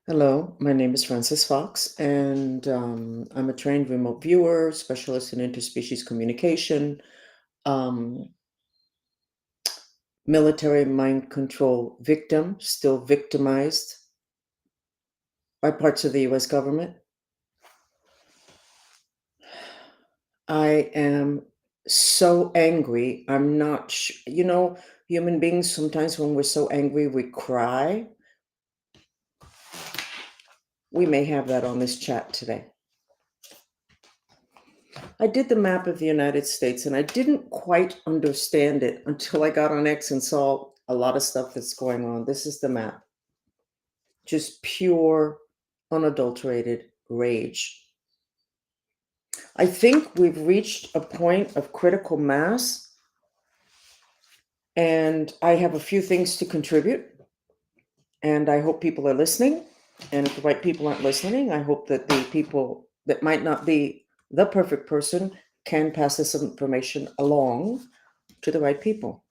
Hello, my name is Francis Fox, and I'm a trained remote viewer, specialist in interspecies communication, um, military mind control victim, still victimized by parts of the US government. I am so angry. I'm not, human beings, sometimes when we're so angry, we cry. We may have that on this chat today. I did the map of the United States and I didn't quite understand it until I got on X and saw a lot of stuff that's going on. This is the map. Just pure, unadulterated rage. I think we've reached a point of critical mass, and I have a few things to contribute, and I hope people are listening. And if the right people aren't listening, I hope that the people that might not be the perfect person can pass this information along to the right people.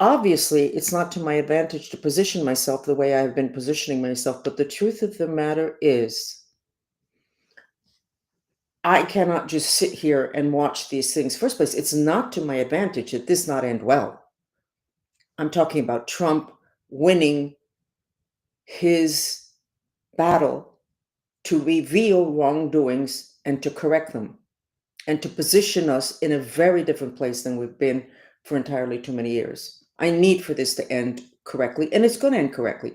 Obviously, it's not to my advantage to position myself the way I've been positioning myself, but the truth of the matter is, I cannot just sit here and watch these things. First place, it's not to my advantage that this not end well. I'm talking about Trump winning his battle to reveal wrongdoings and to correct them and to position us in a very different place than we've been for entirely too many years. I need for this to end correctly, and it's going to end correctly.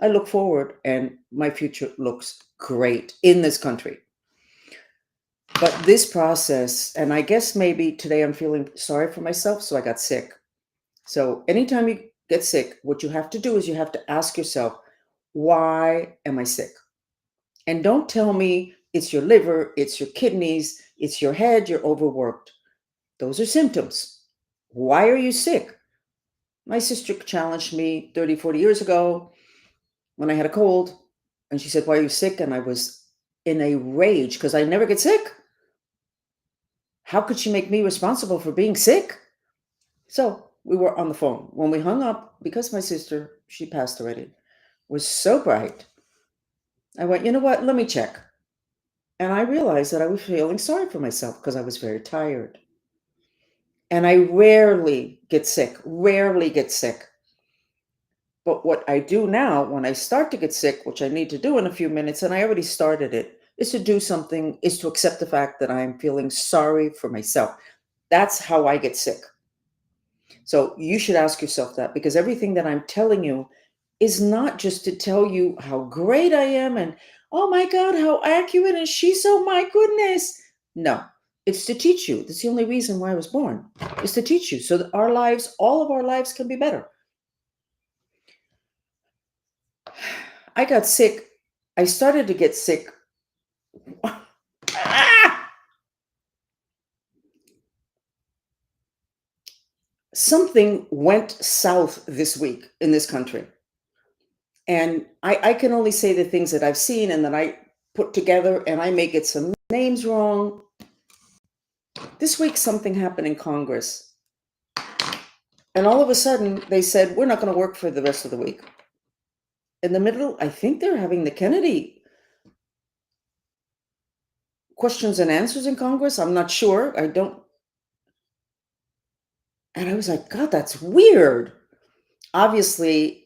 I look forward and my future looks great in this country. But this process, and I guess maybe today I'm feeling sorry for myself, so I got sick. So anytime you get sick, what you have to do is you have to ask yourself, why am I sick? And don't tell me it's your liver, it's your kidneys, it's your head, you're overworked. Those are symptoms. Why are you sick? My sister challenged me 30, 40 years ago when I had a cold, and she said, why are you sick? And I was in a rage because I never get sick. How could she make me responsible for being sick? So we were on the phone. When we hung up, because my sister, she passed already, was so bright, I went, you know what? Let me check. And I realized that I was feeling sorry for myself because I was very tired. And I rarely get sick, rarely get sick. But what I do now, when I start to get sick, which I need to do in a few minutes, and I already started it, is to do something, is to accept the fact that I'm feeling sorry for myself. That's how I get sick. So you should ask yourself that, because everything that I'm telling you is not just to tell you how great I am and, oh my God, how accurate is she? So my goodness. No, it's to teach you. That's the only reason why I was born, is to teach you so that our lives, all of our lives, can be better. I got sick. I started to get sick. Ah! Something went south this week in this country. And I can only say the things that I've seen and that I put together, and I may get some names wrong. This week, something happened in Congress. And all of a sudden, they said, we're not going to work for the rest of the week. In the middle, I think they're having the Kennedy questions and answers in Congress. I'm not sure. I don't. And I was like, God, that's weird. Obviously,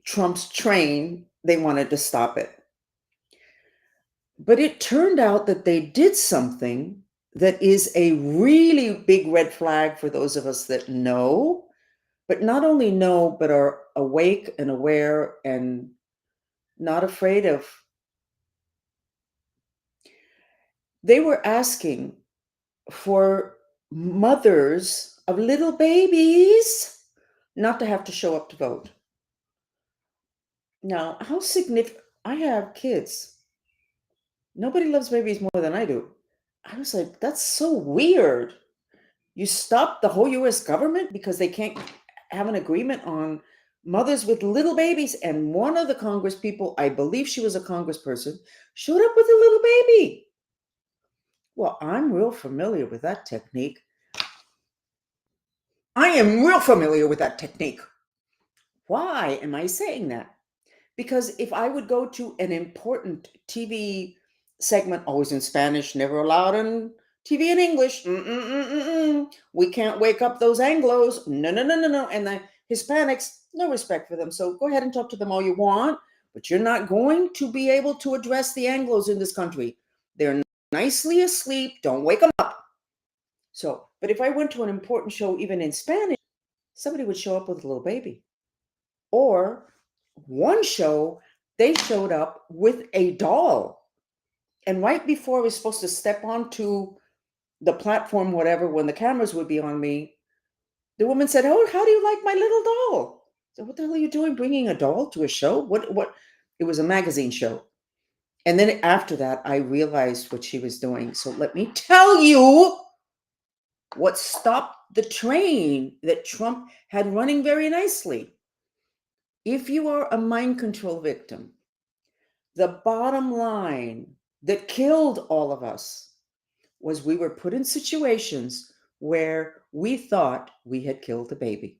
Trump's train, they wanted to stop it. But it turned out that they did something that is a really big red flag for those of us that know, but not only know, but are awake and aware and not afraid of. They were asking for mothers of little babies not to have to show up to vote. Now, how significant? I have kids. Nobody loves babies more than I do. I was like, that's so weird. You stopped the whole US government because they can't have an agreement on mothers with little babies. And one of the Congress people, I believe she was a congressperson, showed up with a little baby. Well, I'm real familiar with that technique. I am real familiar with that technique. Why am I saying that? Because if I would go to an important TV segment, always in Spanish, never allowed on TV in English. We can't wake up those Anglos. No, no, no, no, no. And the Hispanics, no respect for them. So go ahead and talk to them all you want, but you're not going to be able to address the Anglos in this country. They're nicely asleep. Don't wake them up. So, but if I went to an important show, even in Spanish, somebody would show up with a little baby. Or one show, they showed up with a doll. And right before I was supposed to step onto the platform, whatever, when the cameras would be on me, the woman said, "Oh, how do you like my little doll?" So, what the hell are you doing bringing a doll to a show? What? It was a magazine show. And then after that, I realized what she was doing. So let me tell you what stopped the train that Trump had running very nicely. If you are a mind control victim, the bottom line that killed all of us was we were put in situations where we thought we had killed a baby.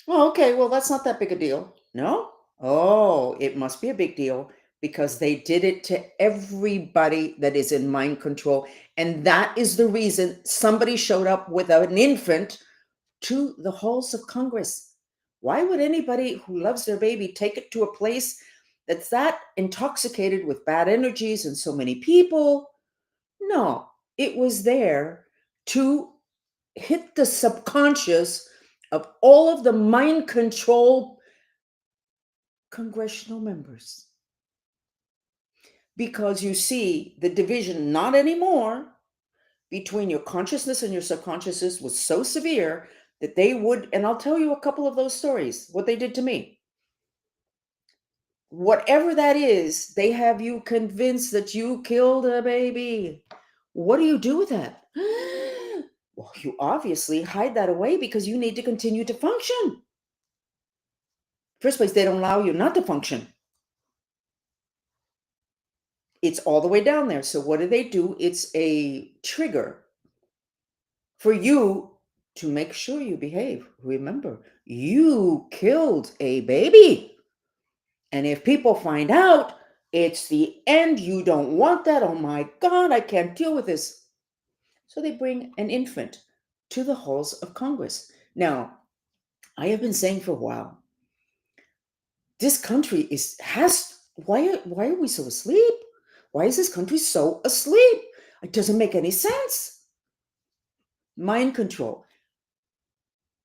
Oh, okay, well, that's not that big a deal. No? Oh, it must be a big deal because they did it to everybody that is in mind control. And that is the reason somebody showed up with an infant to the halls of Congress. Why would anybody who loves their baby take it to a place that's that intoxicated with bad energies and so many people? No, it was there to hit the subconscious of all of the mind control congressional members. Because you see, the division not anymore between your consciousness and your subconsciousness was so severe that they would, and I'll tell you a couple of those stories, what they did to me. Whatever that is, they have you convinced that you killed a baby. What do you do with that? Well, you obviously hide that away because you need to continue to function. First place, they don't allow you not to function. It's all the way down there. So what do? It's a trigger for you to make sure you behave. Remember, you killed a baby. And if people find out, it's the end. You don't want that. Oh my God, I can't deal with this. So they bring an infant to the halls of Congress. Now, I have been saying for a while, this country why are we so asleep? Why is this country so asleep? It doesn't make any sense. Mind control.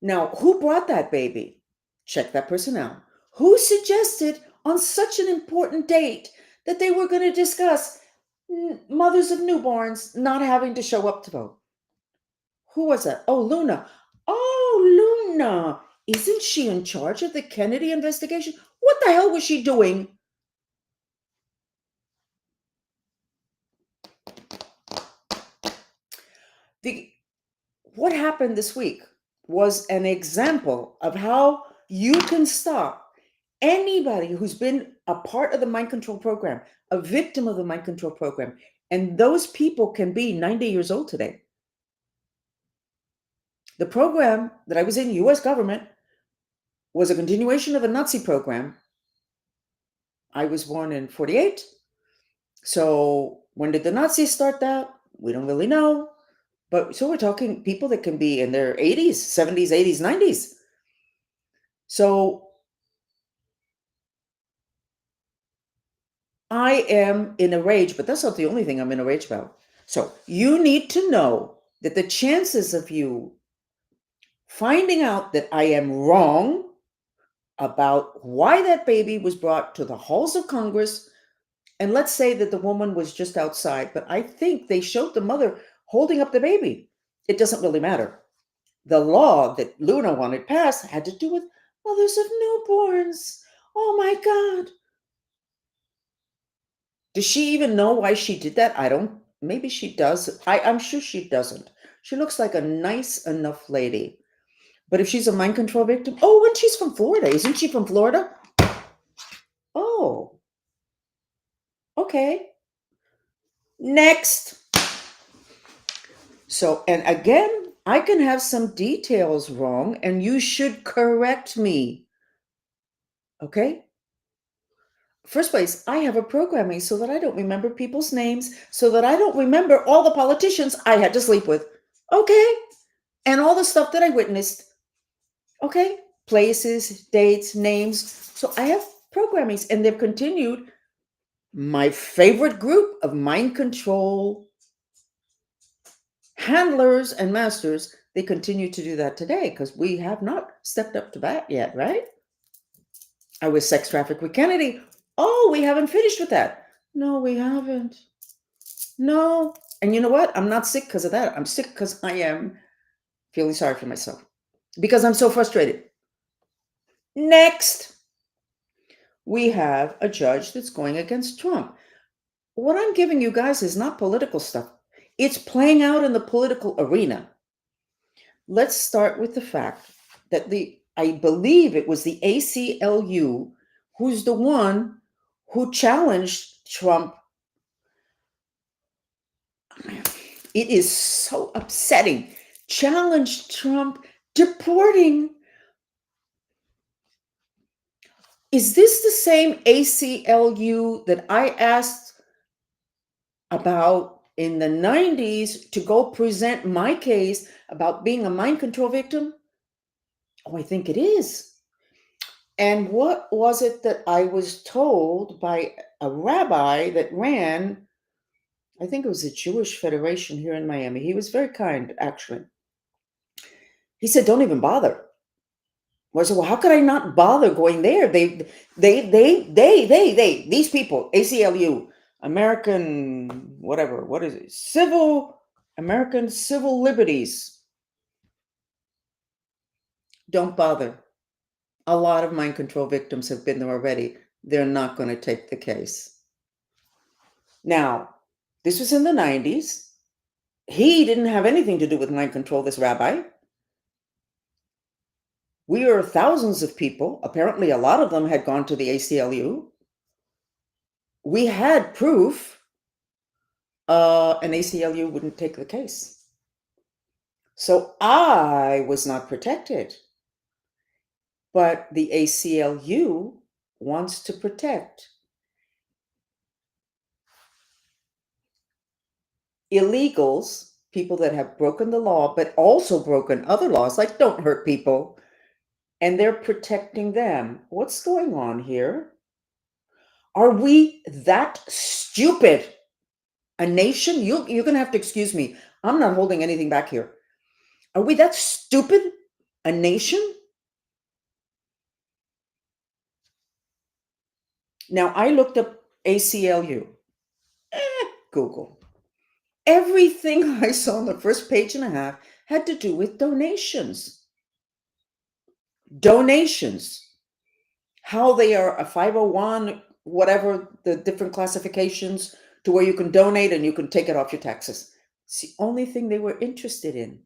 Now, who brought that baby? Check that person out. Who suggested on such an important date that they were going to discuss mothers of newborns not having to show up to vote? Who was that? Oh, Luna. Oh, Luna. Isn't she in charge of the Kennedy investigation? What the hell was she doing? What happened this week was an example of how you can stop anybody who's been a part of the mind control program, a victim of the mind control program. And those people can be 90 years old today. The program that I was in, US government, was a continuation of a Nazi program. I was born in 48. So when did the Nazis start that? We don't really know. But so we're talking people that can be in their 80s, 70s, 80s, 90s. So I am in a rage, but that's not the only thing I'm in a rage about. So you need to know that the chances of you finding out that I am wrong about why that baby was brought to the halls of Congress, and let's say that the woman was just outside, but I think they showed the mother holding up the baby. It doesn't really matter. The law that Luna wanted passed had to do with mothers of newborns. Oh my God. Does she even know why she did that? Maybe she does. I'm sure she doesn't. She looks like a nice enough lady. But if she's a mind control victim, oh, and she's from Florida. Isn't she from Florida? Oh, okay. Next. So, and again, I can have some details wrong, and you should correct me. Okay? First place, I have a programming so that I don't remember people's names, so that I don't remember all the politicians I had to sleep with. Okay? And all the stuff that I witnessed. Okay? Places, dates, names. So I have programmings, and they've continued. My favorite group of mind control handlers and masters, they continue to do that today because we have not stepped up to bat yet, right? I was sex trafficked with Kennedy. Oh, we haven't finished with that. No, we haven't. No. And you know what? I'm not sick because of that. I'm sick because I am feeling sorry for myself because I'm so frustrated. Next, we have a judge that's going against Trump. What I'm giving you guys is not political stuff. It's playing out in the political arena. Let's start with the fact that I believe it was the ACLU who's the one who challenged Trump. It is so upsetting. Challenged Trump deporting. Is this the same ACLU that I asked about in the 90s to go present my case about being a mind control victim? Oh, I think it is. And what was it that I was told by a rabbi that ran, I think it was the Jewish Federation here in Miami. He was very kind, actually. He said, don't even bother. I said, well, how could I not bother going there? These people, ACLU, American, whatever, what is it? American Civil Liberties. Don't bother. A lot of mind control victims have been there already. They're not going to take the case. Now, this was in the 90s. He didn't have anything to do with mind control, this rabbi. We were thousands of people. Apparently, a lot of them had gone to the ACLU. We had proof. An ACLU wouldn't take the case. So I was not protected. But the ACLU wants to protect illegals, people that have broken the law, but also broken other laws, like don't hurt people, and they're protecting them. What's going on here? Are we that stupid? A nation? You're going to have to excuse me. I'm not holding anything back here. Are we that stupid? A nation? Now, I looked up ACLU. Google. Everything I saw on the first page and a half had to do with donations. Donations. How they are a 501, whatever the different classifications, to where you can donate and you can take it off your taxes. It's the only thing they were interested in.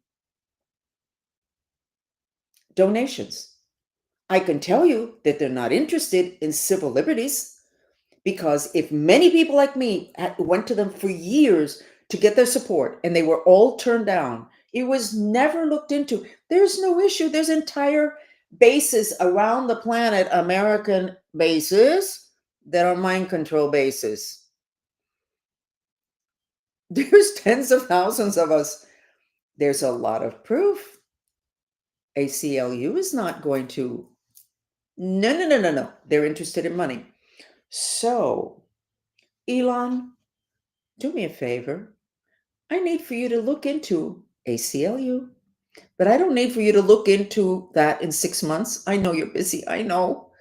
Donations. I can tell you that they're not interested in civil liberties, because if many people like me went to them for years to get their support and they were all turned down, it was never looked into. There's no issue. There's entire bases around the planet, American bases, that are mind control bases. There's tens of thousands of us. There's a lot of proof. ACLU is not going to. No. They're interested in money. So, Elon, do me a favor. I need for you to look into ACLU, but I don't need for you to look into that in 6 months. I know you're busy. I know.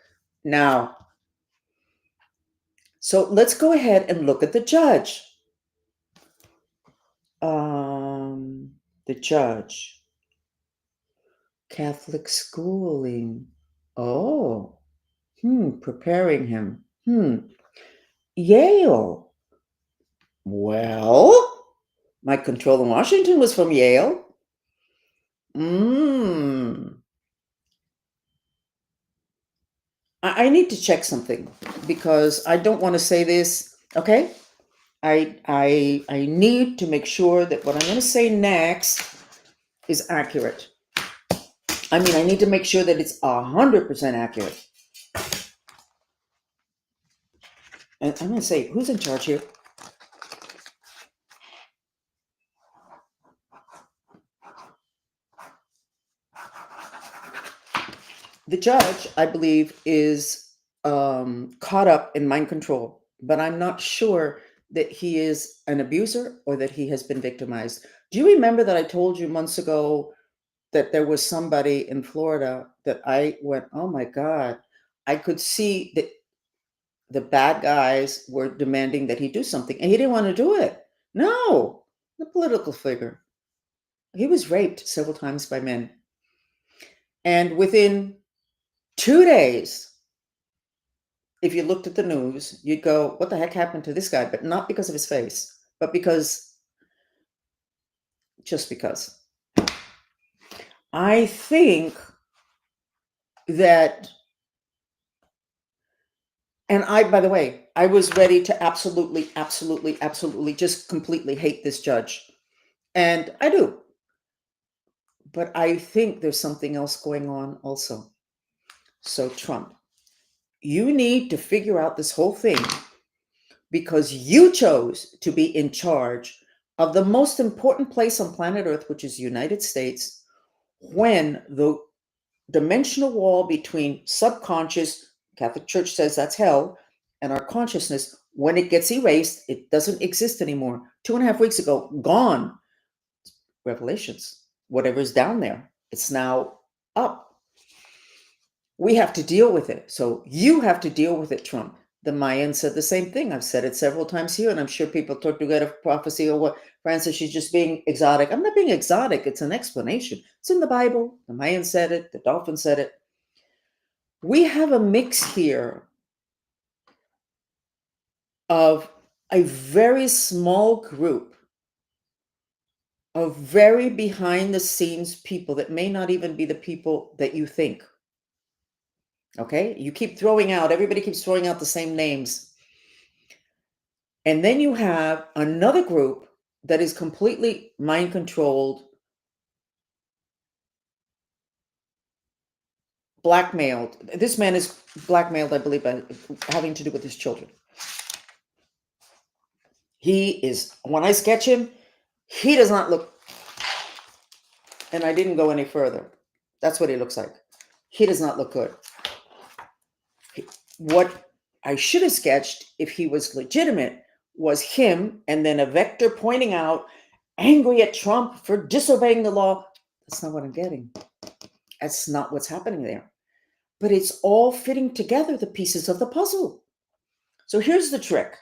Now, so let's go ahead and look at the judge. The judge. Catholic schooling. Oh, preparing him. Yale. Well, my control in Washington was from Yale. I need to check something because I don't want to say this. Okay, I need to make sure that what I'm going to say next is accurate. I mean, I need to make sure that it's 100% accurate. And I'm going to say, who's in charge here? The judge, I believe, is caught up in mind control, but I'm not sure that he is an abuser or that he has been victimized. Do you remember that I told you months ago that there was somebody in Florida that I went, oh my God, I could see that the bad guys were demanding that he do something and he didn't want to do it. No, the political figure. He was raped several times by men. And within 2 days, if you looked at the news, you'd go, what the heck happened to this guy? But not because of his face, but just because. I think that, and by the way, I was ready to absolutely, absolutely, absolutely just completely hate this judge. And I do. But I think there's something else going on also. So, Trump, you need to figure out this whole thing because you chose to be in charge of the most important place on planet Earth, which is the United States, when the dimensional wall between subconscious, Catholic Church says that's hell, and our consciousness, when it gets erased, it doesn't exist anymore. 2.5 weeks ago, gone. Revelations, whatever's down there, it's now up. We have to deal with it. So you have to deal with it, Trump. The Mayans said the same thing. I've said it several times here, and I'm sure people talk to get a prophecy or what. Francis, she's just being exotic. I'm not being exotic. It's an explanation. It's in the Bible. The Mayans said it. The Dolphin said it. We have a mix here of a very small group of very behind the scenes people that may not even be the people that you think. Okay? You keep throwing out, everybody keeps throwing out the same names. And then you have another group that is completely mind controlled, blackmailed. This man is blackmailed, I believe, by having to do with his children. He is, when I sketch him, he does not look, and I didn't go any further. That's what he looks like. He does not look good. What I should have sketched, if he was legitimate, was him and then a vector pointing out, angry at Trump for disobeying the law. That's not what I'm getting. That's not what's happening there. But it's all fitting together, the pieces of the puzzle. So here's the trick.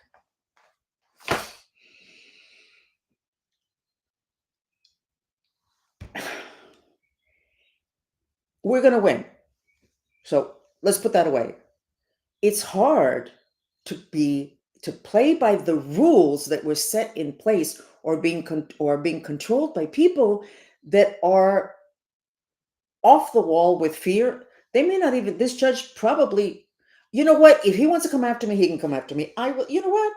We're going to win. So let's put that away. It's hard to play by the rules that were set in place or being controlled by people that are off the wall with fear. They may not even, this judge probably, you know what? If he wants to come after me, he can come after me. I will, you know what?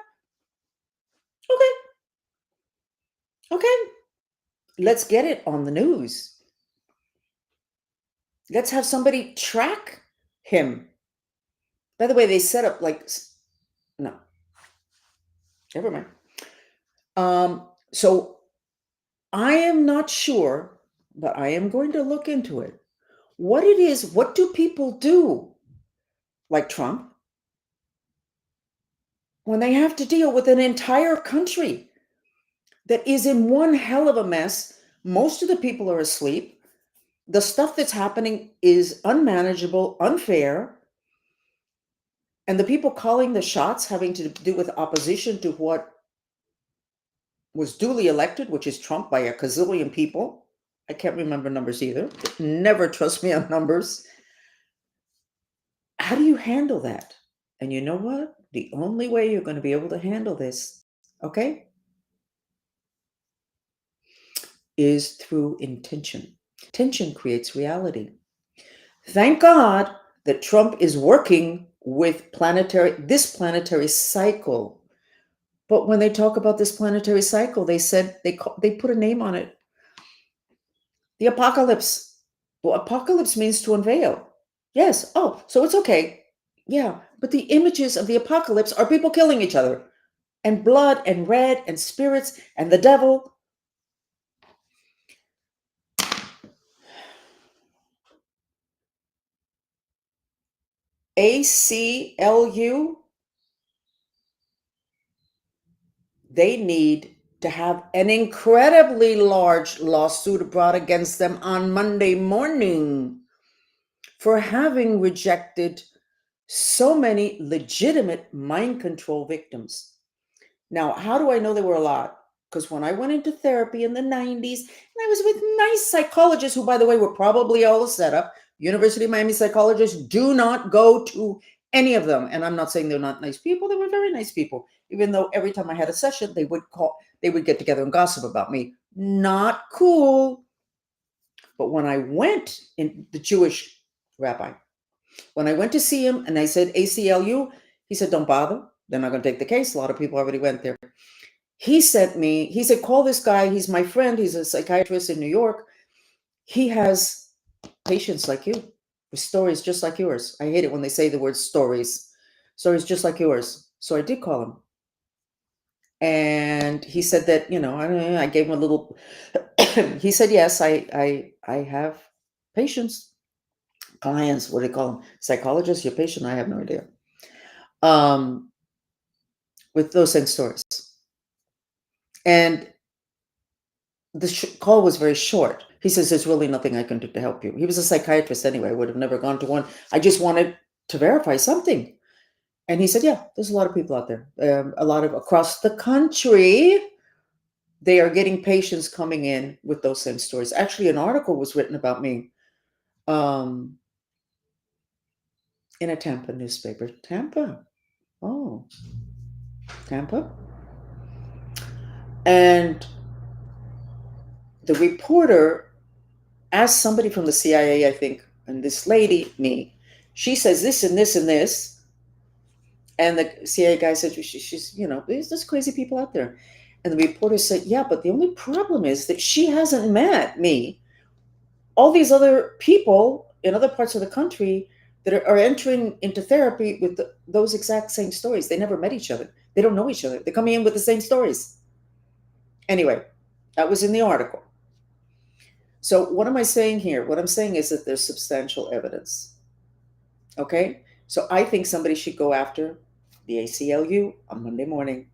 Okay. Let's get it on the news. Let's have somebody track him. By the way, they set up like, no, never mind. So I am not sure, but I am going to look into it. What it is, what do people do, like Trump, when they have to deal with an entire country that is in one hell of a mess? Most of the people are asleep. The stuff that's happening is unmanageable, unfair. And the people calling the shots having to do with opposition to what was duly elected, which is Trump, by a gazillion people. I can't remember numbers either. Never trust me on numbers. How do you handle that? And you know what? The only way you're going to be able to handle this, okay, is through intention. Tension creates reality. Thank God that Trump is working with this planetary cycle. But when they talk about this planetary cycle, they said they put a name on it. The apocalypse. Well, apocalypse means to unveil. Yes. Oh, so it's okay. Yeah, but the images of the apocalypse are people killing each other, and blood and red and spirits and the devil. ACLU, they need to have an incredibly large lawsuit brought against them on Monday morning for having rejected so many legitimate mind control victims. Now, how do I know there were a lot? Because when I went into therapy in the 90s, and I was with nice psychologists who, by the way, were probably all set up. University of Miami psychologists, do not go to any of them. And I'm not saying they're not nice people. They were very nice people. Even though every time I had a session, they would get together and gossip about me. Not cool. But when I went in, the Jewish rabbi, when I went to see him and I said ACLU, he said, don't bother. They're not going to take the case. A lot of people already went there. He said, call this guy. He's my friend. He's a psychiatrist in New York. He has patients like you with stories just like yours. I hate it when they say the word stories. Stories just like yours. So I did call him. And he said that, I don't know, I gave him a little, he said, yes, I have patients, clients, what do they call them? Psychologists, your patient, I have no idea. With those same stories. And the call was very short. He says, there's really nothing I can do to help you. He was a psychiatrist anyway. I would have never gone to one. I just wanted to verify something. And he said, yeah, there's a lot of people out there. A lot of across the country, they are getting patients coming in with those same stories. Actually, an article was written about me in a Tampa newspaper. Tampa. Oh, Tampa. And the reporter asked somebody from the CIA, I think, and this lady, me, she says this and this and this. And the CIA guy said, she's, there's crazy people out there. And the reporter said, yeah, but the only problem is that she hasn't met me. All these other people in other parts of the country that are entering into therapy with those exact same stories. They never met each other. They don't know each other. They're coming in with the same stories. Anyway, that was in the article. So what am I saying here? What I'm saying is that there's substantial evidence. Okay? So I think somebody should go after the ACLU on Monday morning.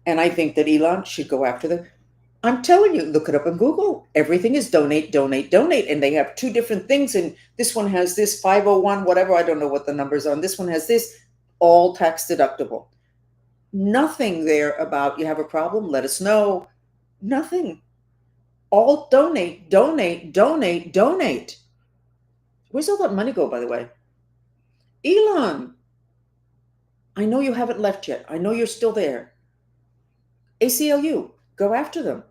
And I think that Elon should go after them. I'm telling you, look it up on Google. Everything is donate, donate, donate. And they have two different things. And this one has this 501, whatever. I don't know what the numbers are. And this one has this, all tax deductible. Nothing there about you have a problem, let us know. Nothing. All donate, donate, donate, donate. Where's all that money go, by the way? Elon, I know you haven't left yet. I know you're still there. ACLU, go after them.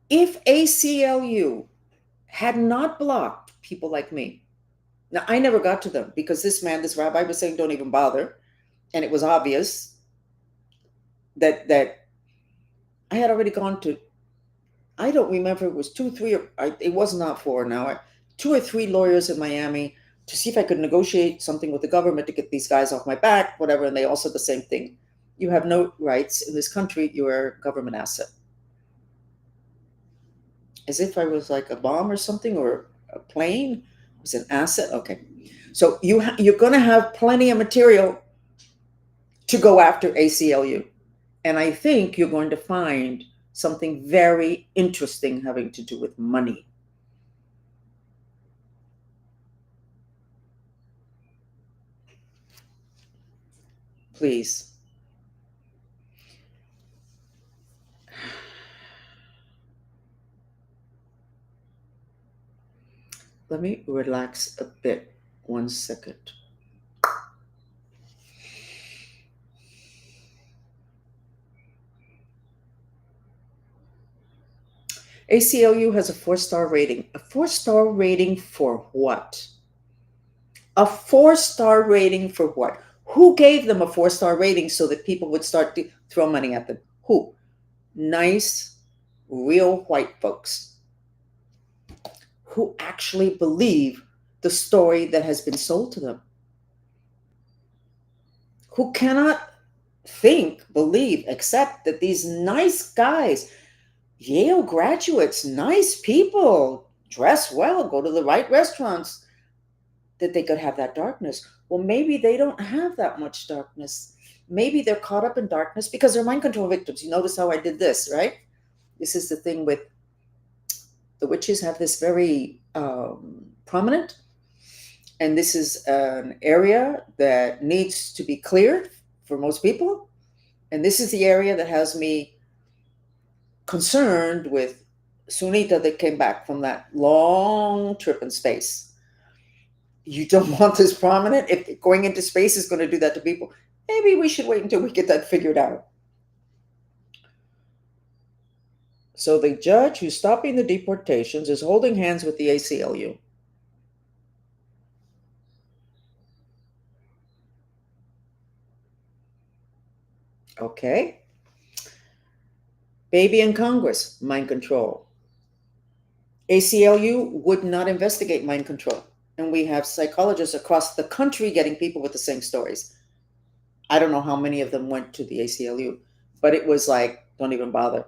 If ACLU had not blocked people like me, now I never got to them because this rabbi was saying, don't even bother. And it was obvious that I had already gone to, I don't remember, it was it was not four now, 2 or 3 lawyers in Miami to see if I could negotiate something with the government to get these guys off my back, whatever. And they all said the same thing. You have no rights in this country. You are a government asset. As if I was like a bomb or something, or a plane. It was an asset. Okay. So you're going to have plenty of material to go after ACLU. And I think you're going to find something very interesting having to do with money. Please. Let me relax a bit. 1 second. ACLU has a 4-star rating. A 4-star rating for what? A 4-star rating for what? Who gave them a 4-star rating so that people would start to throw money at them? Who? Nice, real white folks who actually believe the story that has been sold to them, who cannot think, believe, accept that these nice guys, Yale graduates, nice people, dress well, go to the right restaurants, that they could have that darkness. Well, maybe they don't have that much darkness. Maybe they're caught up in darkness because they're mind control victims. You notice how I did this, right? This is the thing with the witches have this very prominent, and this is an area that needs to be cleared for most people. And this is the area that has me concerned with Sunita that came back from that long trip in space. You don't want this prominent. If going into space is going to do that to people, maybe we should wait until we get that figured out. So the judge who's stopping the deportations is holding hands with the ACLU. Okay. Baby in Congress, mind control. ACLU would not investigate mind control. And we have psychologists across the country getting people with the same stories. I don't know how many of them went to the ACLU, but it was like, don't even bother.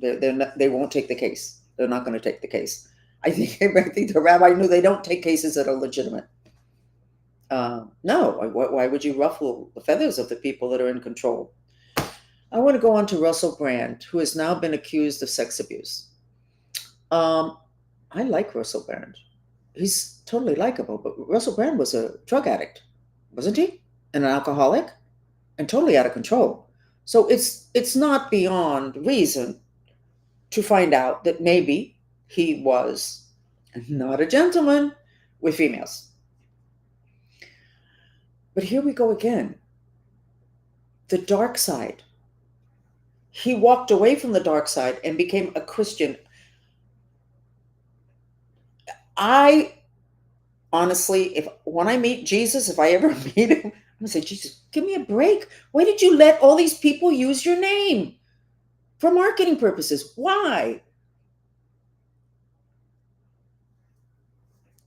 They won't take the case. They're not going to take the case. I think the rabbi knew they don't take cases that are legitimate. No, why would you ruffle the feathers of the people that are in control? I want to go on to Russell Brand, who has now been accused of sex abuse. I like Russell Brand. He's totally likable, but Russell Brand was a drug addict, wasn't he? And an alcoholic, and totally out of control. So it's not beyond reason to find out that maybe he was not a gentleman with females. But here we go again. The dark side. He walked away from the dark side and became a Christian. I honestly, when I meet Jesus, if I ever meet him, I'm gonna say, Jesus, give me a break. Why did you let all these people use your name for marketing purposes? Why?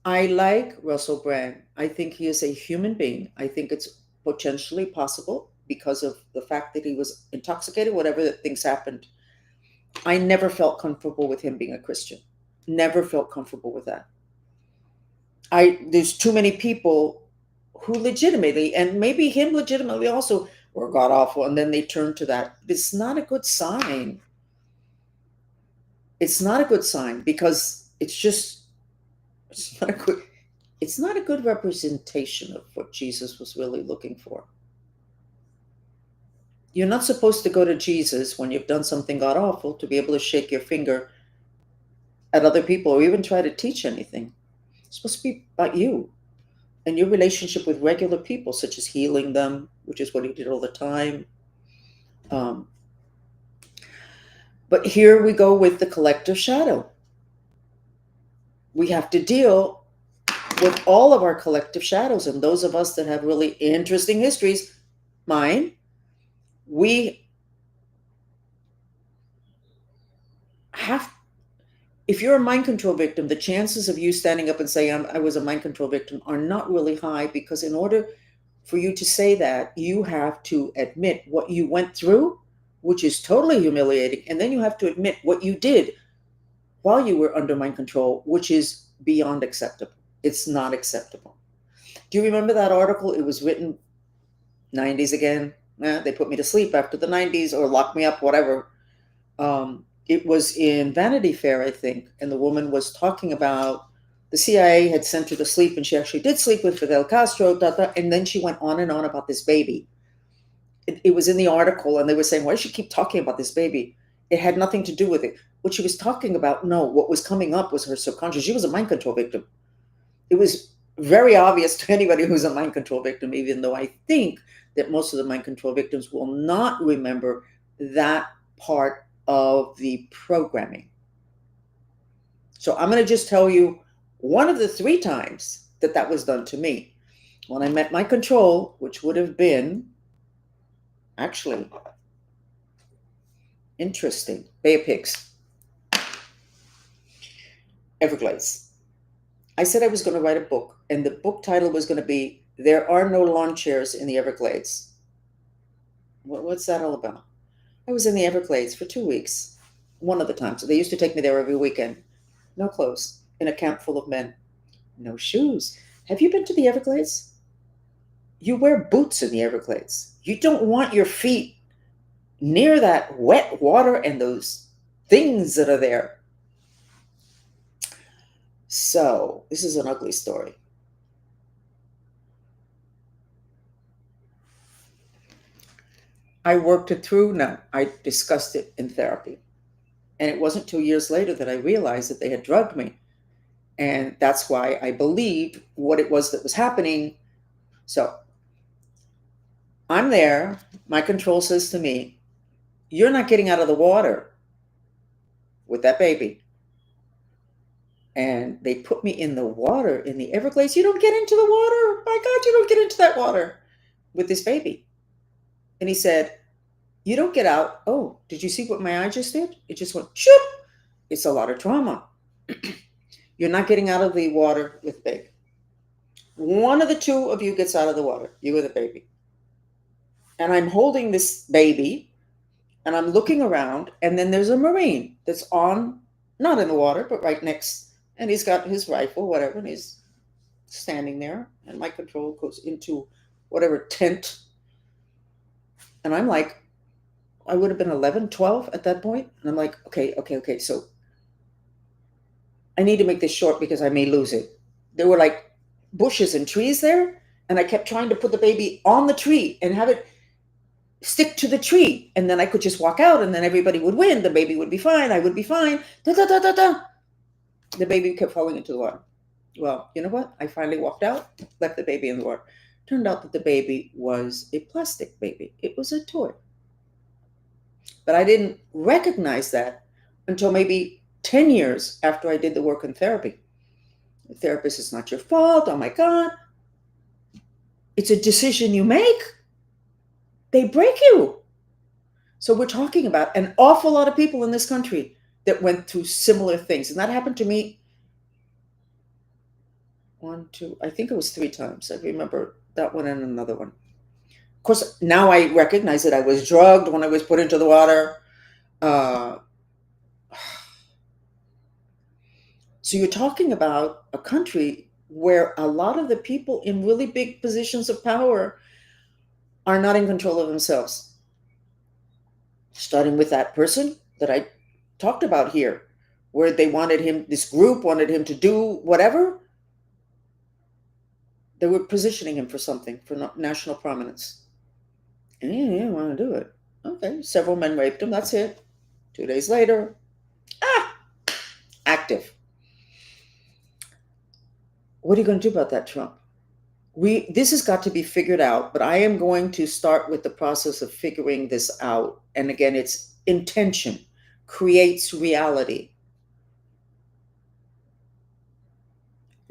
I like Russell Brand. I think he is a human being. I think it's potentially possible because of the fact that he was intoxicated, whatever that things happened. I never felt comfortable with him being a Christian. Never felt comfortable with that. There's too many people who legitimately, and maybe him legitimately also, were god awful, and then they turn to that. It's not a good sign. It's not a good sign because it's not a good representation of what Jesus was really looking for. You're not supposed to go to Jesus when you've done something god awful to be able to shake your finger at other people or even try to teach anything. It's supposed to be about you and your relationship with regular people, such as healing them, which is what he did all the time. But here we go with the collective shadow. We have to deal with all of our collective shadows, and those of us that have really interesting histories, mine, we have, if you're a mind control victim, the chances of you standing up and saying, I was a mind control victim are not really high, because in order for you to say that, you have to admit what you went through, which is totally humiliating. And then you have to admit what you did while you were under mind control, which is beyond acceptable. It's not acceptable. Do you remember that article? It was written 90s again. They put me to sleep after the 90s or locked me up, whatever. It was in Vanity Fair, I think, and the woman was talking about the CIA had sent her to sleep, and she actually did sleep with Fidel Castro, and then she went on and on about this baby. It was in the article, and they were saying, why does she keep talking about this baby? It had nothing to do with it. What she was talking about, no, what was coming up was her subconscious. She was a mind control victim. It was very obvious to anybody who's a mind control victim, even though I think that most of the mind control victims will not remember that part of the programming. So I'm going to just tell you one of the 3 times that was done to me. When I met mind control, which would have been actually interesting, Bay of Pigs, Everglades. I said I was going to write a book, and the book title was going to be There Are No Lawn Chairs in the Everglades. What's that all about? I was in the Everglades for 2 weeks, one of the times. They used to take me there every weekend. No clothes, in a camp full of men. No shoes. Have you been to the Everglades? You wear boots in the Everglades. You don't want your feet near that wet water and those things that are there. So, this is an ugly story. I worked it through. No, I discussed it in therapy. And it wasn't 2 years later that I realized that they had drugged me. And that's why I believed what it was that was happening. So I'm there. My control says to me, "You're not getting out of the water with that baby." And they put me in the water in the Everglades. You don't get into the water. My God, you don't get into that water with this baby. And he said, "You don't get out." Oh, did you see what my eye just did? It just went, shoop. It's a lot of trauma. You're not getting out of the water with the baby. One of the two of you gets out of the water, you or the baby. And I'm holding this baby and I'm looking around, and then there's a Marine that's on, not in the water, but right next, and he's got his rifle, whatever, and he's standing there, and my control goes into whatever tent. And I'm like, I would have been 11, 12 at that point. And I'm like, okay. So I need to make this short because I may lose it. There were like bushes and trees there, and I kept trying to put the baby on the tree and have it stick to the tree, and then I could just walk out, and then everybody would win. The baby would be fine. I would be fine. Da da da da da. The baby kept falling into the water. Well, you know what? I finally walked out, left the baby in the water. Turned out that the baby was a plastic baby. It was a toy. But I didn't recognize that until maybe 10 years after I did the work in therapy. The therapist, "It's not your fault." Oh my God. It's a decision you make. They break you. So we're talking about an awful lot of people in this country that went through similar things. And that happened to me one, two, I think it was 3 times. I remember that one and another one. Of course, now I recognize that I was drugged when I was put into the water. Uh, so you're talking about a country where a lot of the people in really big positions of power are not in control of themselves. Starting with that person that I talked about here, where they wanted him, this group wanted him to do whatever. They were positioning him for something, for national prominence. And he didn't want to do it. Okay, several men raped him. That's it. 2 days later, active. What are you going to do about that, Trump? This has got to be figured out, but I am going to start with the process of figuring this out. And again, it's intention creates reality.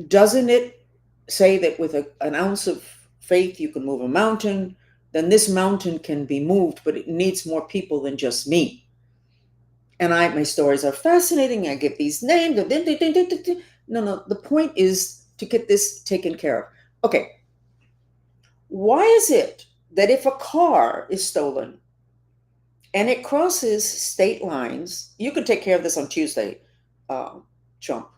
Doesn't it say that with an ounce of faith you can move a mountain? Then this mountain can be moved, but it needs more people than just me. And my stories are fascinating. I give these names. No. The point is to get this taken care of. Okay. Why is it that if a car is stolen and it crosses state lines, you could take care of this on Tuesday, Trump.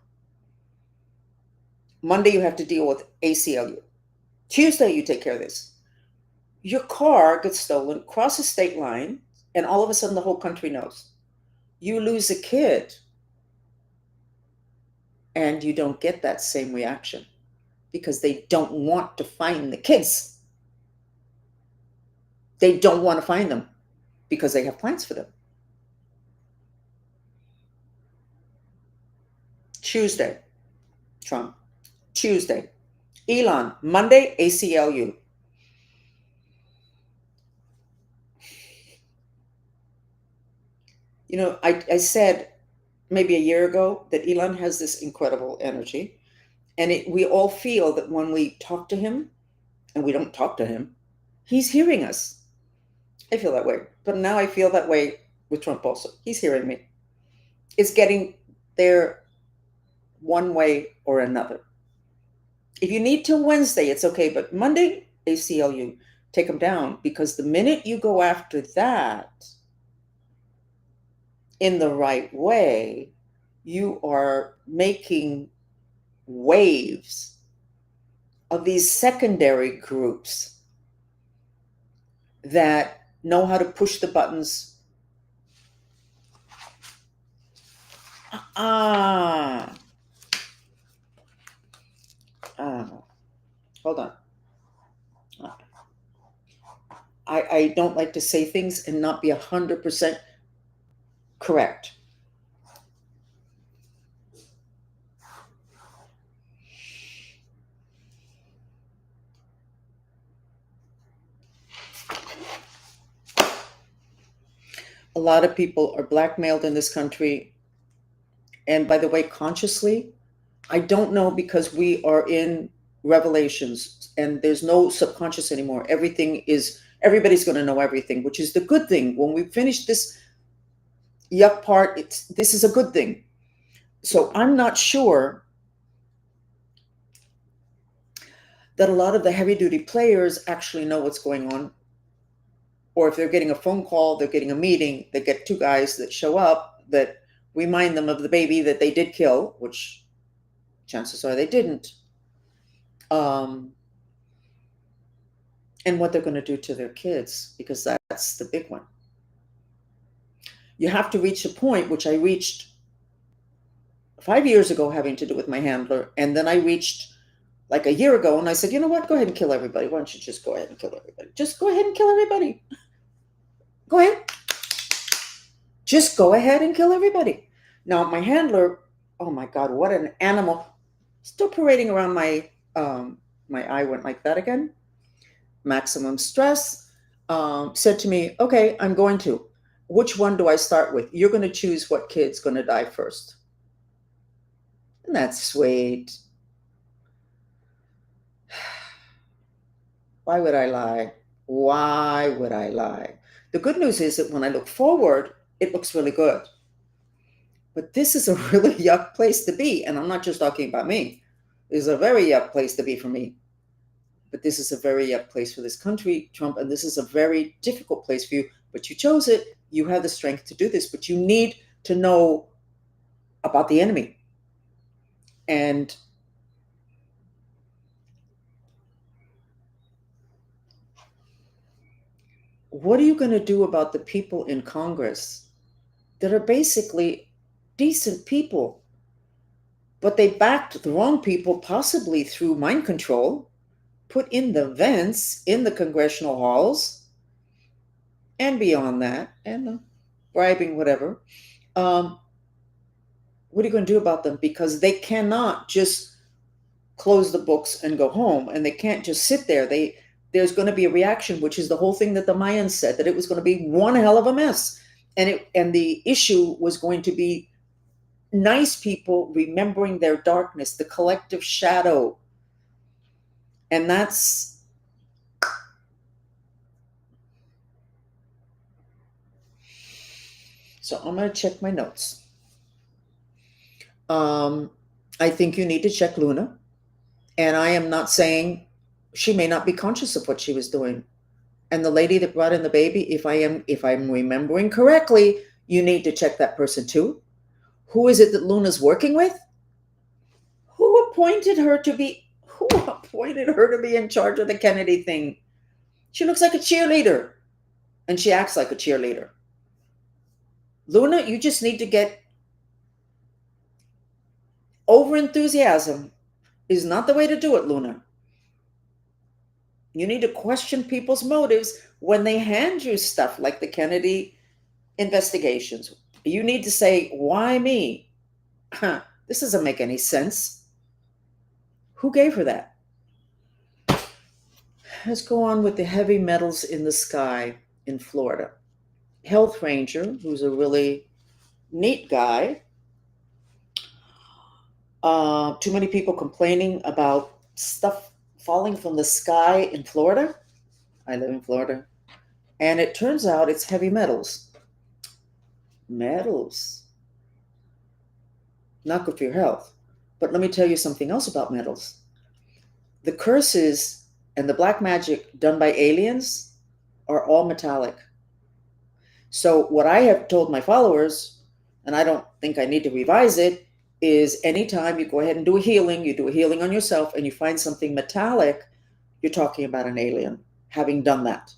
Monday, you have to deal with ACLU. Tuesday, you take care of this. Your car gets stolen, crosses state line, and all of a sudden the whole country knows. You lose a kid, and you don't get that same reaction because they don't want to find the kids. They don't want to find them because they have plans for them. Tuesday, Trump. Tuesday, Elon. Monday, ACLU. You know, I said maybe a year ago that Elon has this incredible energy. And we all feel that when we talk to him, and we don't talk to him, he's hearing us. I feel that way. But now I feel that way with Trump also. He's hearing me. It's getting there one way or another. If you need till Wednesday, it's okay, but Monday, ACLU, take them down, because the minute you go after that in the right way, you are making waves of these secondary groups that know how to push the buttons. Ah, hold on. I don't like to say things and not be 100% correct. A lot of people are blackmailed in this country. And by the way, consciously, I don't know, because we are in revelations and there's no subconscious anymore. Everybody's going to know everything, which is the good thing. When we finish this yuck part, this is a good thing. So I'm not sure that a lot of the heavy duty players actually know what's going on. Or if they're getting a phone call, they're getting a meeting, they get two guys that show up that remind them of the baby that they did kill, which chances are they didn't. And what they're going to do to their kids, because that's the big one. You have to reach a point, which I reached 5 years ago, having to do with my handler. And then I reached like a year ago, and I said, you know what? Go ahead and kill everybody. Why don't you just go ahead and kill everybody? Just go ahead and kill everybody. Go ahead. Just go ahead and kill everybody. Now, my handler, oh my God, what an animal. Still parading around my eye went like that again. Maximum stress. Said to me, okay, I'm going to. Which one do I start with? You're going to choose what kid's going to die first. And that's sweet. Why would I lie? Why would I lie? The good news is that when I look forward, it looks really good. But this is a really yuck place to be. And I'm not just talking about me. This is a very yuck place to be for me. But this is a very yuck place for this country, Trump. And this is a very difficult place for you. But you chose it. You have the strength to do this. But you need to know about the enemy. And what are you going to do about the people in Congress that are basically decent people, but they backed the wrong people, possibly through mind control, put in the vents in the congressional halls, and beyond that, and bribing, whatever. What are you going to do about them? Because they cannot just close the books and go home, and they can't just sit there. There's going to be a reaction, which is the whole thing that the Mayans said, that it was going to be one hell of a mess. And the issue was going to be nice people remembering their darkness, the collective shadow. And that's, so I'm going to check my notes. I think you need to check Luna. And I am not saying, she may not be conscious of what she was doing. And the lady that brought in the baby, if I'm remembering correctly, you need to check that person too. Who is it that Luna's working with? Who appointed her to be in charge of the Kennedy thing? She looks like a cheerleader, and she acts like a cheerleader. Luna, you just need to get over enthusiasm is not the way to do it, Luna. You need to question people's motives when they hand you stuff like the Kennedy investigations. You need to say, why me? This doesn't make any sense. Who gave her that? Let's go on with the heavy metals in the sky in Florida. Health Ranger, who's a really neat guy. Too many people complaining about stuff falling from the sky in Florida. I live in Florida. And it turns out it's heavy metals. Metals. Not good for your health. But let me tell you something else about metals. The curses and the black magic done by aliens are all metallic. So what I have told my followers, and I don't think I need to revise it, is anytime you go ahead and do a healing, you do a healing on yourself and you find something metallic, you're talking about an alien having done that.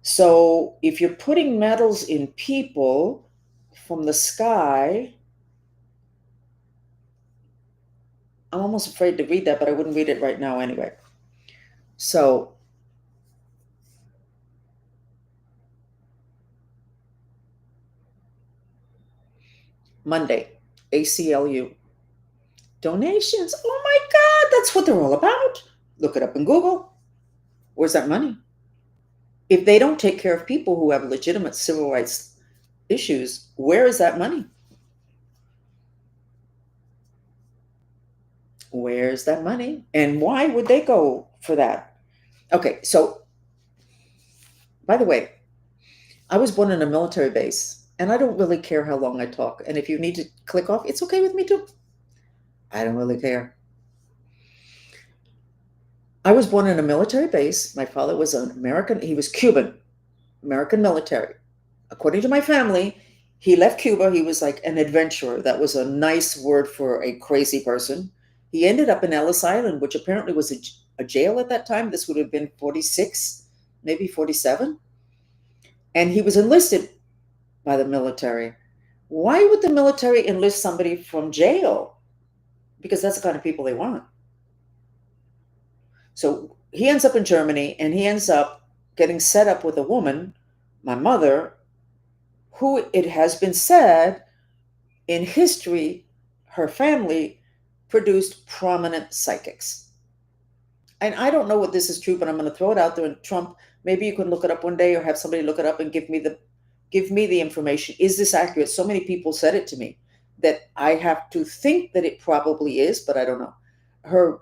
So if you're putting metals in people from the sky, I'm almost afraid to read that, but I wouldn't read it right now anyway. So Monday, ACLU. Donations. Oh my God, that's what they're all about. Look it up in Google. Where's that money? If they don't take care of people who have legitimate civil rights issues, where is that money? Where's that money? And why would they go for that? Okay, so by the way, I was born in a military base, and I don't really care how long I talk. And if you need to click off, it's okay with me too. I don't really care. I was born in a military base. My father was an American, he was Cuban, American military. According to my family, he left Cuba. He was like an adventurer. That was a nice word for a crazy person. He ended up in Ellis Island, which apparently was a jail at that time. This would have been 46, maybe 47. And he was enlisted by the military. Why would the military enlist somebody from jail? Because that's the kind of people they want. So he ends up in Germany and he ends up getting set up with a woman, my mother, who it has been said in history, her family produced prominent psychics. And I don't know what this is true, but I'm going to throw it out there. And Trump, maybe you can look it up one day or have somebody look it up and give me the information. Is this accurate? So many people said it to me that I have to think that it probably is, but I don't know. Her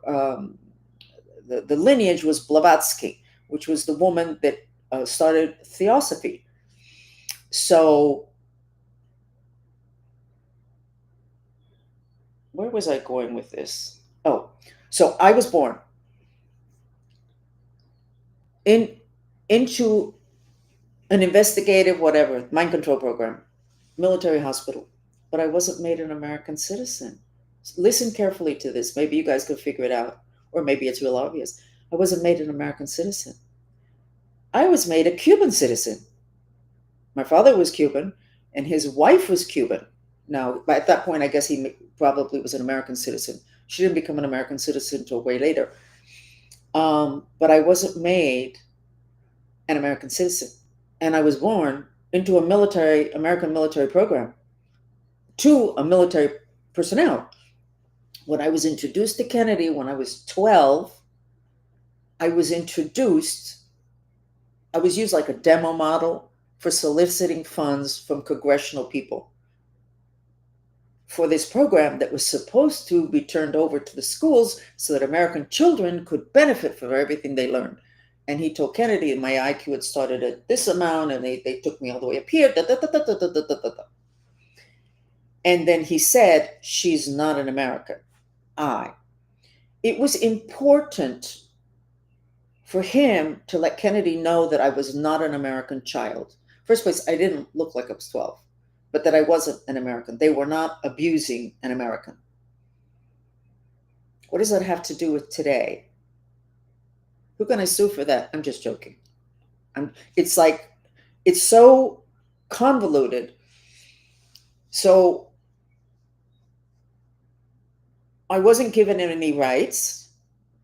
the lineage was Blavatsky, which was the woman that started Theosophy. So where was I going with this? Oh, so I was born in into an investigative whatever mind control program, military hospital, but I wasn't made an American citizen. Listen carefully to this. Maybe you guys could figure it out, or maybe it's real obvious. I wasn't made an American citizen. I was made a Cuban citizen. My father was Cuban, and his wife was Cuban. Now, at that point, I guess he probably was an American citizen. She didn't become an American citizen until way later. But I wasn't made an American citizen. And I was born into a American military program, to a military personnel. When I was introduced to Kennedy when I was 12, I was used like a demo model for soliciting funds from congressional people for this program that was supposed to be turned over to the schools so that American children could benefit from everything they learned. And he told Kennedy my IQ had started at this amount and they took me all the way up here. And then he said, she's not an American. It was important for him to let Kennedy know that I was not an American child. First place, I didn't look like I was 12, but that I wasn't an American. They were not abusing an American. What does that have to do with today? Who can I sue for that? I'm just joking. It's so convoluted. So I wasn't given any rights.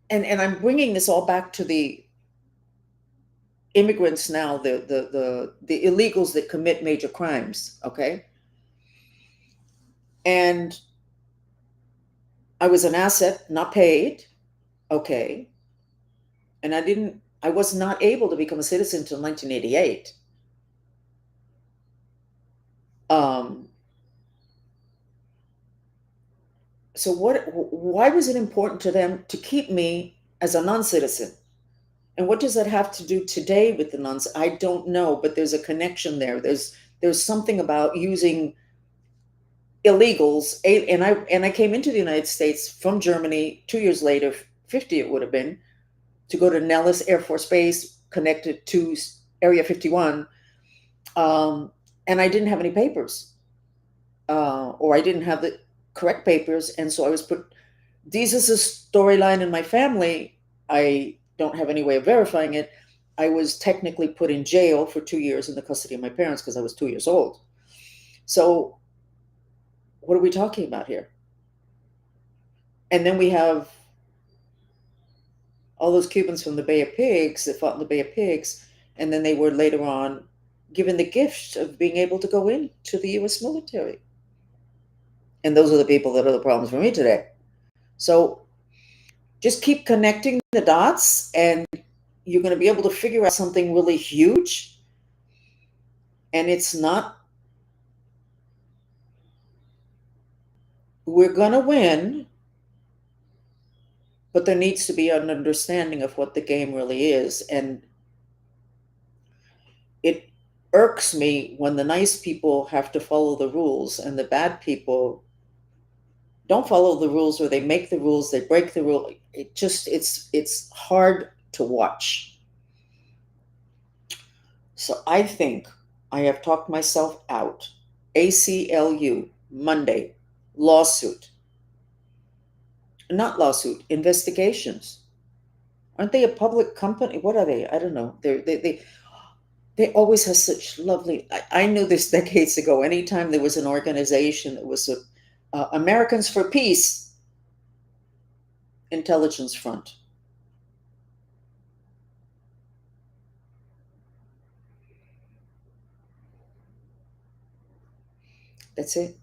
And I'm bringing this all back to the immigrants now, the illegals that commit major crimes, okay? And I was an asset, not paid, okay? And I was not able to become a citizen until 1988. So why was it important to them to keep me as a non-citizen? And what does that have to do today with the nuns? I don't know, but there's a connection there. There's something about using illegals. And I came into the United States from Germany 2 years later, 50 it would have been, to go to Nellis Air Force Base connected to Area 51. And I didn't have any papers, or I didn't have the correct papers. And so I was put, this is a storyline in my family. I don't have any way of verifying it. I was technically put in jail for 2 years in the custody of my parents because I was 2 years old. So what are we talking about here? And then we have all those Cubans from the Bay of Pigs that fought in the Bay of Pigs, and then they were later on given the gift of being able to go into the US military. And those are the people that are the problems for me today. So just keep connecting the dots, and you're going to be able to figure out something really huge. And it's not, we're going to win, but there needs to be an understanding of what the game really is. And it irks me when the nice people have to follow the rules and the bad people don't follow the rules, or they make the rules, they break the rule. It's hard to watch. So I think I have talked myself out. ACLU, Monday, lawsuit. Not lawsuit, investigations. Aren't they a public company? What are they? I don't know. They always have such lovely. I knew this decades ago. Anytime there was an organization that was Americans for Peace, Intelligence Front. That's it.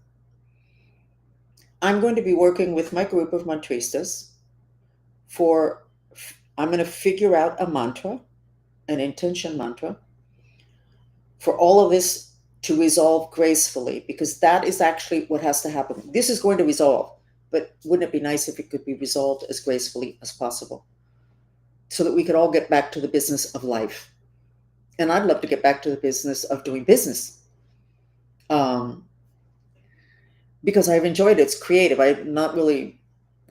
I'm going to be working with my group of Montristas I'm going to figure out a mantra, an intention mantra, for all of this to resolve gracefully, because that is actually what has to happen. This is going to resolve, but wouldn't it be nice if it could be resolved as gracefully as possible so that we could all get back to the business of life? And I'd love to get back to the business of doing business. Because I've enjoyed it. It's creative. I'm not really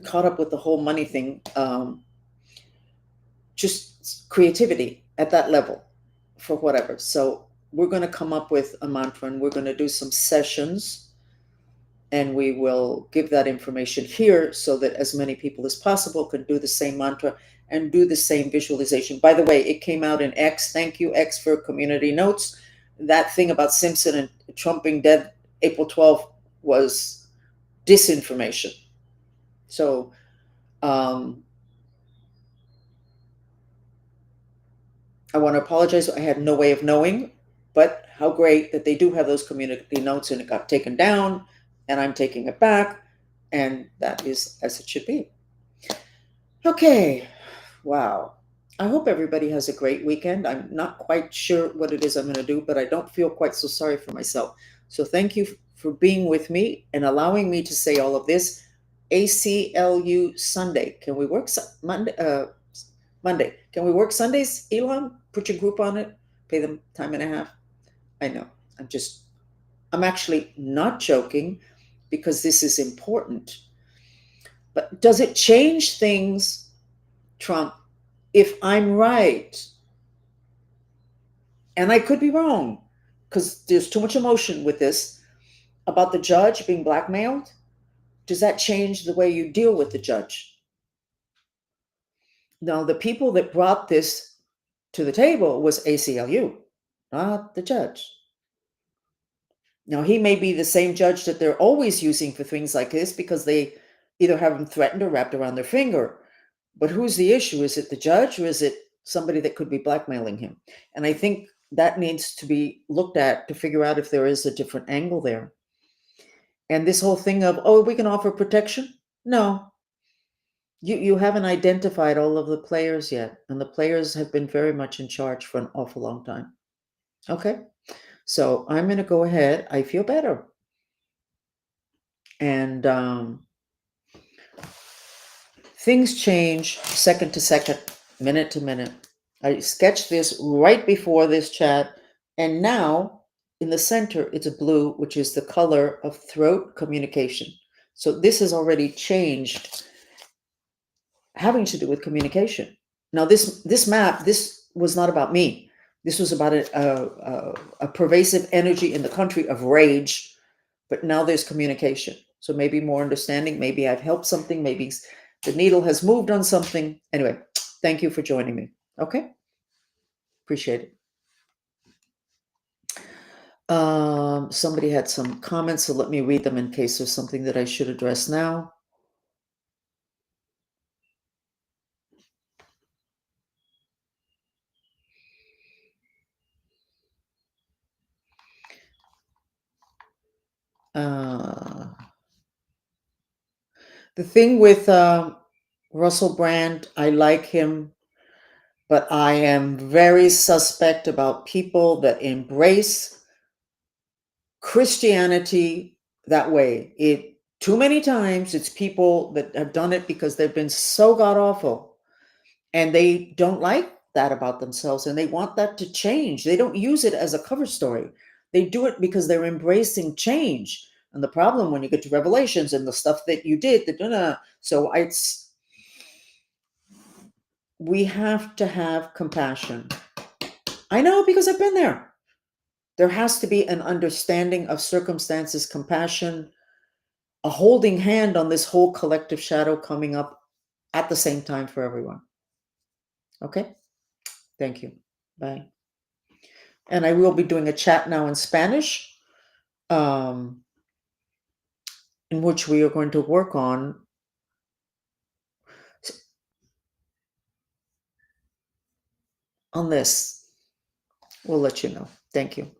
caught up with the whole money thing. Just creativity at that level for whatever. So we're going to come up with a mantra, and we're going to do some sessions, and we will give that information here so that as many people as possible can do the same mantra and do the same visualization. By the way, it came out in X. Thank you, X, for community notes. That thing about Simpson and Trump being dead April 12th was disinformation. So I want to apologize. I had no way of knowing, but how great that they do have those community notes, and it got taken down, and I'm taking it back, and that is as it should be. Okay. Wow. I hope everybody has a great weekend. I'm not quite sure what it is I'm going to do, but I don't feel quite so sorry for myself. So thank you for being with me and allowing me to say all of this. ACLU Sunday. Can we work Monday? Monday. Can we work Sundays, Elon? Put your group on it. Pay them time and a half. I know. I'm actually not joking, because this is important. But does it change things, Trump, if I'm right? And I could be wrong, because there's too much emotion with this, about the judge being blackmailed. Does that change the way you deal with the judge? Now, the people that brought this to the table was ACLU, not the judge. Now, he may be the same judge that they're always using for things like this, because they either have him threatened or wrapped around their finger. But who's the issue? Is it the judge, or is it somebody that could be blackmailing him? And I think that needs to be looked at to figure out if there is a different angle there. And this whole thing of, oh, we can offer protection? No. You haven't identified all of the players yet, and the players have been very much in charge for an awful long time. Okay? So I'm going to go ahead. I feel better. And things change second to second, minute to minute. I sketched this right before this chat, and now in the center, it's a blue, which is the color of throat communication. So this has already changed having to do with communication. Now, this map, this was not about me. This was about a pervasive energy in the country of rage, but now there's communication. So maybe more understanding. Maybe I've helped something. Maybe the needle has moved on something. Anyway, thank you for joining me. Okay, appreciate it. Somebody had some comments, so let me read them in case there's something that I should address now. The thing with Russell Brand, I like him, but I am very suspect about people that embrace Christianity that way. It too many times it's people that have done it because they've been so god awful and they don't like that about themselves and they want that to change. They don't use it as a cover story. They do it because they're embracing change. And the problem when you get to Revelations and the stuff that you did, so we have to have compassion. I know because I've been there. There has to be an understanding of circumstances, compassion, a holding hand on this whole collective shadow coming up at the same time for everyone. Okay? Thank you. Bye. And I will be doing a chat now in Spanish, in which we are going to work on this. We'll let you know. Thank you.